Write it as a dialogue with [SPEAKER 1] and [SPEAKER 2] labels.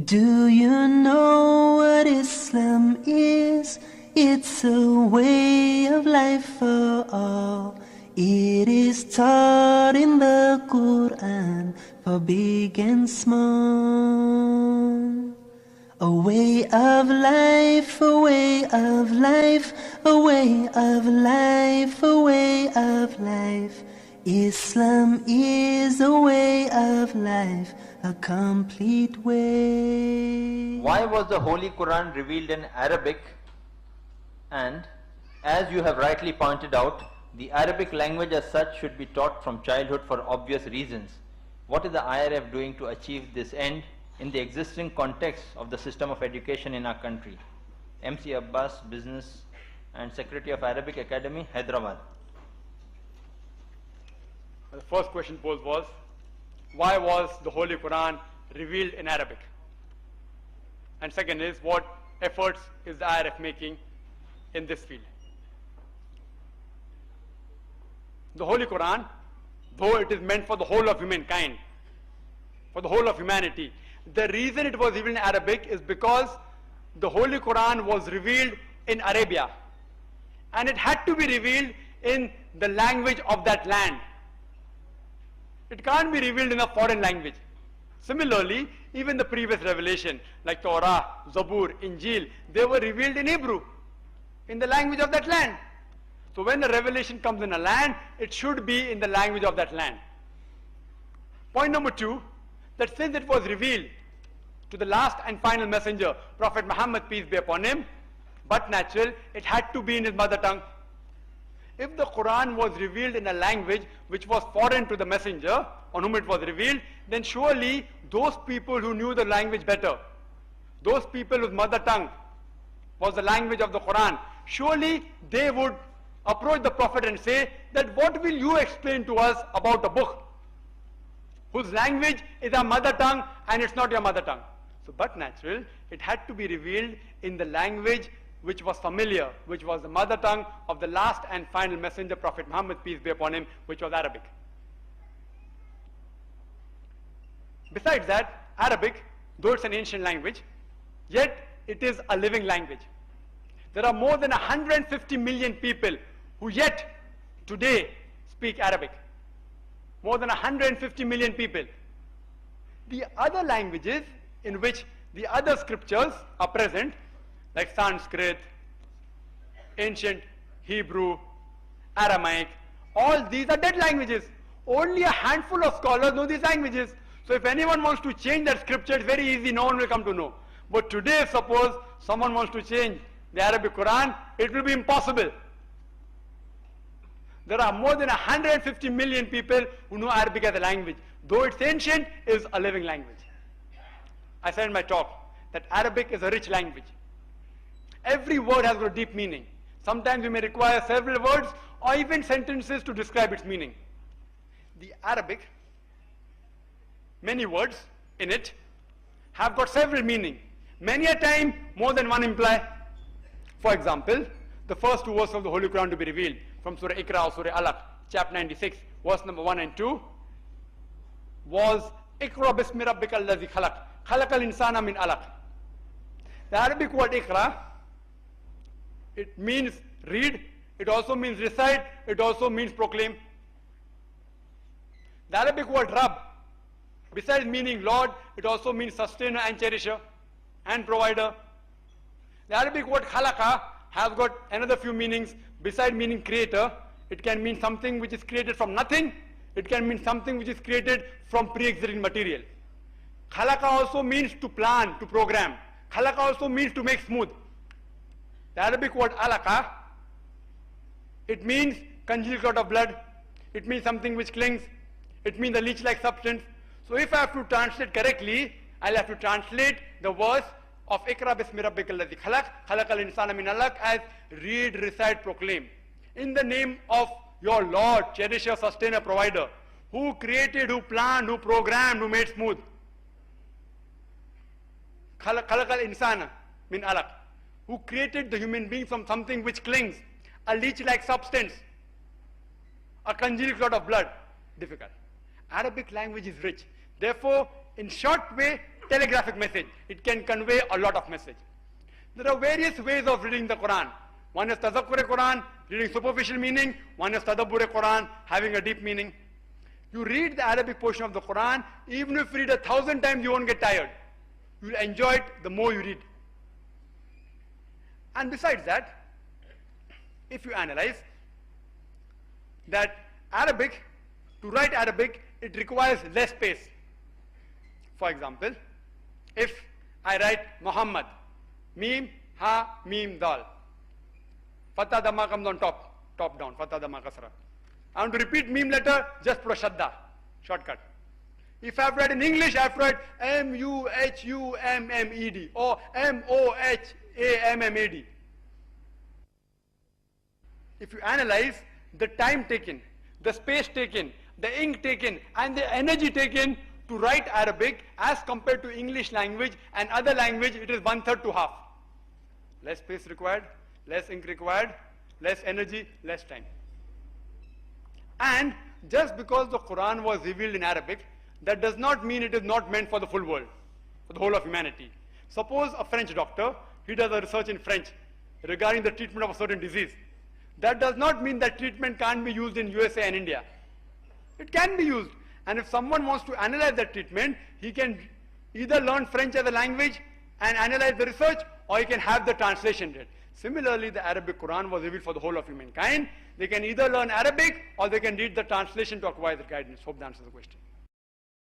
[SPEAKER 1] Do you know what Islam is? It's a way of life for all. It is taught in the Quran for big and small. A way of life, a way of life, a way of life, a way of life. Islam is a way of life, a complete way.
[SPEAKER 2] Why was the Holy Quran revealed in Arabic? And as you have rightly pointed out, the Arabic language as such should be taught from childhood for obvious reasons. What is the IRF doing to achieve this end in the existing context of the system of education in our country? MC Abbas, Business and Secretary of Arabic Academy, Hyderabad.
[SPEAKER 3] The first question posed was, why was the Holy Quran revealed in Arabic? And second is, what efforts is the IRF making in this field? The Holy Quran, though it is meant for the whole of humankind, for the whole of humanity, the reason it was revealed in Arabic is because the Holy Quran was revealed in Arabia, and it had to be revealed in the language of that land. It can't be revealed in a foreign language. Similarly, even the previous revelation like Torah, Zabur, Injil, they were revealed in Hebrew, in the language of that land. So when the revelation comes in a land, it should be in the language of that land. Point number two, that since it was revealed to the last and final messenger, Prophet Muhammad, peace be upon him, but natural, it had to be in his mother tongue. If the Quran was revealed in a language which was foreign to the messenger on whom it was revealed, then surely those people who knew the language better, those people whose mother tongue was the language of the Quran, surely they would approach the Prophet and say that what will you explain to us about a book whose language is our mother tongue and it's not your mother tongue? So but natural, it had to be revealed in the language which was familiar, which was the mother tongue of the last and final messenger, Prophet Muhammad, peace be upon him, which was Arabic. Besides that, Arabic, though it's an ancient language, yet it is a living language. There are more than 150 million people who yet today speak Arabic. More than 150 million people. The other languages in which the other scriptures are present, like Sanskrit, ancient Hebrew, Aramaic, all these are dead languages. Only a handful of scholars know these languages. So if anyone wants to change that scripture, it's very easy, no one will come to know. But today, suppose someone wants to change the Arabic Quran, it will be impossible. There are more than 150 million people who know Arabic as a language. Though it's ancient, it is a living language. I said in my talk that Arabic is a rich language. Every word has got a deep meaning. Sometimes you may require several words or even sentences to describe its meaning. The Arabic, many words in it have got several meaning. Many a time, more than one imply. For example, the first two verses of the Holy Quran to be revealed from Surah Iqra or Surah Alaq, chapter 96, verse number 1 and 2, was Iqra bismi rabbika allazi khalaq, khalaqal insana min alaq. The Arabic word Iqra, it means read, it also means recite, it also means proclaim. The Arabic word Rabb, besides meaning Lord, it also means sustainer and cherisher and provider. The Arabic word khalaqa has got another few meanings. Besides meaning creator, it can mean something which is created from nothing. It can mean something which is created from pre-existing material. Khalaqa also means to plan, to program. Khalaqa also means to make smooth. The Arabic word alaqa, it means congealed clot of blood. It means something which clings. It means a leech-like substance. So if I have to translate correctly, I'll have to translate the verse of Iqra bismi rabbika allazi khalaq, khalaqal insana min alaq as read, recite, proclaim. In the name of your Lord, cherisher, sustainer, provider, who created, who planned, who programmed, who made smooth. Khalaqal insana min alaq, who created the human being from something which clings, a leech-like substance, a congealed clot of blood. Difficult. Arabic language is rich. Therefore, in short way, telegraphic message. It can convey a lot of message. There are various ways of reading the Quran. One is Tazakkur Quran, reading superficial meaning. One is Tadabbur Quran, having a deep meaning. You read the Arabic portion of the Quran, even if you read 1,000 times, you won't get tired. You will enjoy it the more you read. And besides that, if you analyze that Arabic, to write Arabic, it requires less space. For example, if I write Muhammad, Mim, Ha, Mim, Dal. Fatha Dhamma comes on top down, Fatha Dhamma Kasra. I want to repeat Mim letter, just put a Shadda, shortcut. If I have read in English, I have to write M-U-H-U-M-M-E-D or M-O-H-A-M-M-A-D. If you analyze the time taken, the space taken, the ink taken, and the energy taken to write Arabic as compared to English language and other language, it is 1/3 to half. Less space required, less ink required, less energy, less time. And just because the Quran was revealed in Arabic, that does not mean it is not meant for the full world, for the whole of humanity. Suppose a French doctor, he does a research in French regarding the treatment of a certain disease. That does not mean that treatment can't be used in USA and India. It can be used. And if someone wants to analyze that treatment, he can either learn French as a language and analyze the research, or he can have the translation read. Similarly, the Arabic Quran was revealed for the whole of humankind. They can either learn Arabic or they can read the translation to acquire the guidance. Hope that answers the question.